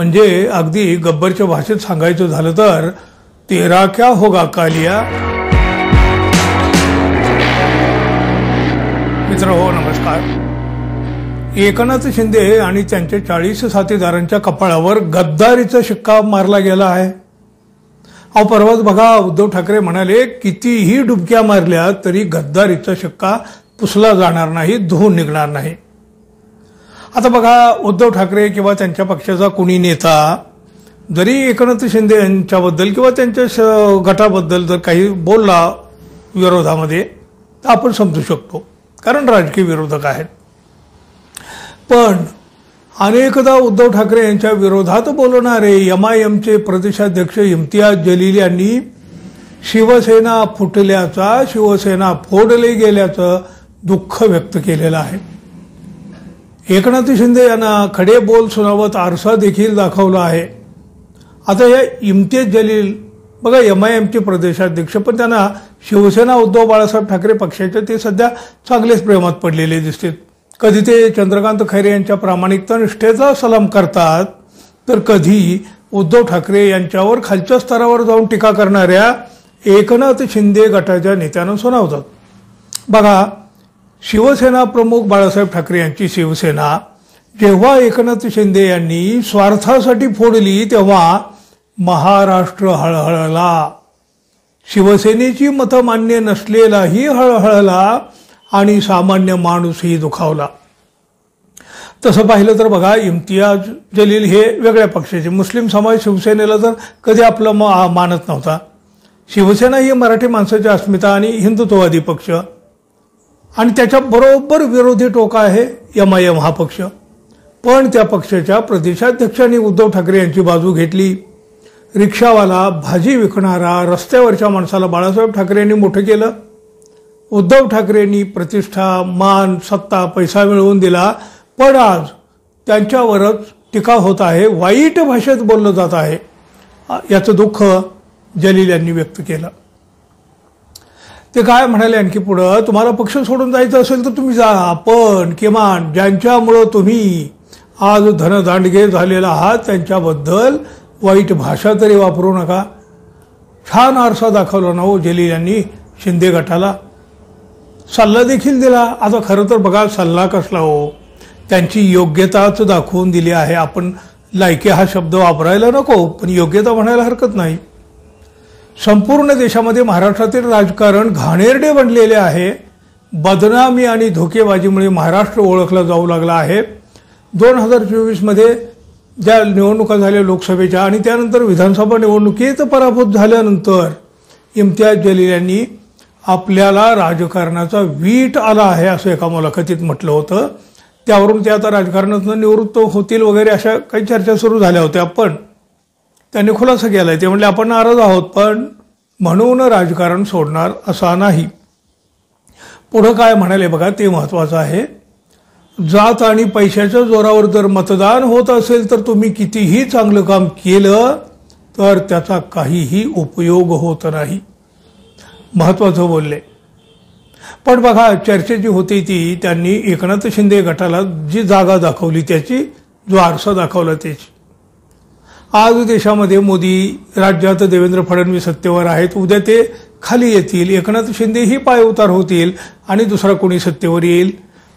म्हणजे अगदी गब्बरच्या भाषेत सांगायचं झालं तर तेरा क्या होगा कालिया। मित्र हो, नमस्कार। एकनाथ शिंदे आणि त्यांच्या 40 साथीदारांच्या कपाळावर गद्दारीचा शिक्का मारला गेला आहे। अहो, परवाच बघा उद्धव ठाकरे म्हणाले कितीही डुबक्या मारल्या तरी गद्दारीचा शिक्का पुसला जाणार नाही, धुवून निघणार नाही। आता बघा, उद्धव ठाकरे किंवा त्यांच्या पक्षाचा कुणी नेता जरी एकनाथ शिंदे यांच्याबद्दल किंवा त्यांच्या गटाबद्दल जर काही बोलला विरोधामध्ये तर आपण समजू शकतो, कारण राजकीय विरोधक आहेत। पण अनेकदा उद्धव ठाकरे यांच्या विरोधात बोलणारे MIMचे प्रदेशाध्यक्ष इम्तियाज जलील यांनी शिवसेना फुटल्याचा, शिवसेना फोडले गेल्याचं दुःख व्यक्त केलेलं आहे। एकनाथ शिंदे यांना खडे बोल सुनावत आरसा देखील दाखवला आहे। आता या इम्तियाज जलील बघा MIMचे प्रदेशाध्यक्ष, पण त्यांना शिवसेना उद्धव बाळासाहेब ठाकरे पक्षाचे ते सध्या चांगलेच प्रेमात पडलेले दिसतात। कधी ते चंद्रकांत खैरे यांच्या प्रामाणिकता निष्ठेचा सलाम करतात, तर कधी उद्धव ठाकरे यांच्यावर खालच्या स्तरावर जाऊन टीका करणाऱ्या एकनाथ शिंदे गटाच्या नेत्यांना सुनावतात। बघा, शिवसेना प्रमुख बाळासाहेब ठाकरे यांची शिवसेना जेव्हा एकनाथ शिंदे यांनी स्वार्थासाठी फोडली तेव्हा महाराष्ट्र हळहळला, शिवसेनेची मतं मान्य नसलेलाही हळहळला आणि सामान्य माणूसही दुखावला। तसं पाहिलं तर बघा, इम्तियाज जलील हे वेगळ्या पक्षाचे, मुस्लिम समाज शिवसेनेला तर कधी आपलं मानत नव्हता। शिवसेना ही मराठी माणसाची अस्मिता आणि हिंदुत्ववादी पक्ष, आणि त्याच्या बरोबर विरोधी टोका आहे MIM हा पक्ष। पण त्या पक्षाच्या प्रदेशाध्यक्षांनी उद्धव ठाकरे यांची बाजू घेतली। रिक्षावाला, भाजी विकणारा, रस्त्यावरच्या माणसाला बाळासाहेब ठाकरे यांनी मोठं केलं। उद्धव ठाकरेंनी प्रतिष्ठा, मान, सत्ता, पैसा मिळवून दिला, पण आज त्यांच्यावरच टीका होत आहे, वाईट भाषेत बोललं जात आहे। याचं दुःख जलील यांनी व्यक्त केलं। ते काय म्हणाले आणखी पुढं, तुम्हाला पक्ष सोडून जायचं असेल तर तुम्ही जा, पण किमान ज्यांच्यामुळं तुम्ही आज धनदांडगे झालेला आहात त्यांच्याबद्दल वाईट भाषा तरी वापरू नका। छान आरसा दाखवला ना हो जलील यांनी शिंदे गटाला, सल्ला देखील दिला। आता खरं तर बघा, सल्ला कसला हो, त्यांची योग्यताच दाखवून दिली आहे। आपण लायकी हा शब्द वापरायला नको, पण योग्यता म्हणायला हरकत नाही। संपूर्ण देशामध्ये महाराष्ट्रातील राजकारण घाणेरडे बनलेले आहे। बदनामी आणि धोकेबाजीमुळे महाराष्ट्र ओळखला जाऊ लागला आहे। 2024 मध्ये ज्या निवडणुका झाल्या लोकसभेच्या आणि त्यानंतर विधानसभा निवडणुकीत पराभूत झाल्यानंतर इम्तियाज जलील यांनी आपल्याला राजकारणाचा वीट आला आहे असं एका मुलाखतीत म्हटलं होतं। त्यावरून ते आता राजकारणातून निवृत्त होतील वगैरे अशा काही चर्चा सुरू झाल्या होत्या, पण त्यांनी खुलासा केलाय, ते म्हणले आपण नाराज आहोत, पण म्हणून राजकारण सोडणार असा नाही। पुढं काय म्हणाले बघा, ते महत्वाचं आहे। जात आणि पैशाच्या जोरावर जर मतदान होत असेल तर तुम्ही कितीही चांगलं काम केलं तर त्याचा काहीही उपयोग होत नाही, महत्वाचं बोलले। पण बघा, चर्चा जी होती ती त्यांनी एकनाथ शिंदे गटाला जी जागा दाखवली, त्याची जो आरसा दाखवला त्याची। आज देशामध्ये मोदी, राज्यात देवेंद्र फडणवीस सत्तेवर आहेत, उद्या ते खाली येतील, एकनाथ शिंदेही पायउतार होतील आणि दुसरा कोणी सत्तेवर येईल।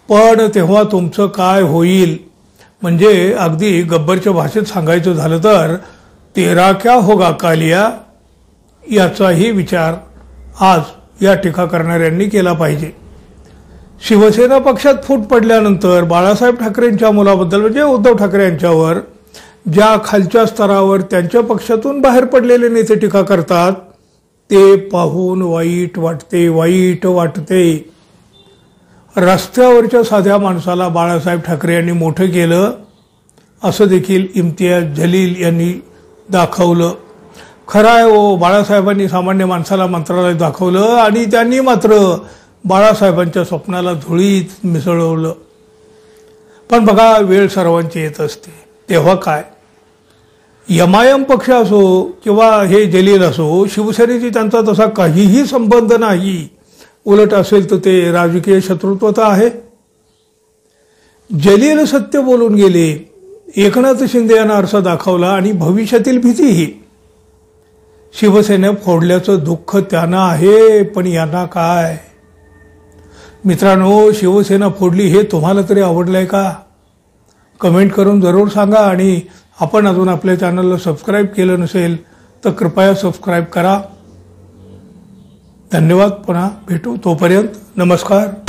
पण तेव्हा तुमचं काय होईल, म्हणजे अगदी गब्बरच्या भाषेत सांगायचं झालं तर तेरा क्या होगा कालिया, याचाही विचार आज या टीका करणाऱ्यांनी केला पाहिजे। शिवसेना पक्षात फूट पडल्यानंतर बाळासाहेब ठाकरेंच्या मुलाबद्दल म्हणजे उद्धव ठाकरे यांच्यावर ज्या खालच्या स्तरावर त्यांच्या पक्षातून बाहेर पडलेले नेते टीका करतात ते पाहून वाईट वाटते। रस्त्यावरच्या साध्या माणसाला बाळासाहेब ठाकरे यांनी मोठं केलं असं देखील इम्तियाज जलील यांनी दाखवलं। खरं आहे हो, बाळासाहेबांनी सामान्य माणसाला मंत्रालय दाखवलं आणि त्यांनी मात्र बाळासाहेबांच्या स्वप्नाला धुळीत मिसळवलं। पण बघा, वेळ सर्वांची येत असते, तेव्हा काय MIM पक्ष असो किंवा हे जलील असो, शिवसेनेची त्यांचा तसा काहीही संबंध नाही, उलट असेल तर ते राजकीय शत्रुत्वता आहे। जलील सत्य बोलून गेले, एकनाथ शिंदे यांना आरसा दाखवला आणि भविष्यातील भीतीही. शिवसेना फोडल्याचं दुःख त्यांना आहे, पण यांना काय. मित्रांनो, शिवसेना फोडली हे तुम्हाला तरी आवडलंय का? कमेंट करून जरूर सांगा. आणि आपण अजून आपल्या चॅनलला सबस्क्राईब केलं नसेल तर कृपया सबस्क्राईब करा. धन्यवाद. पुन्हा भेटू. तोपर्यंत नमस्कार.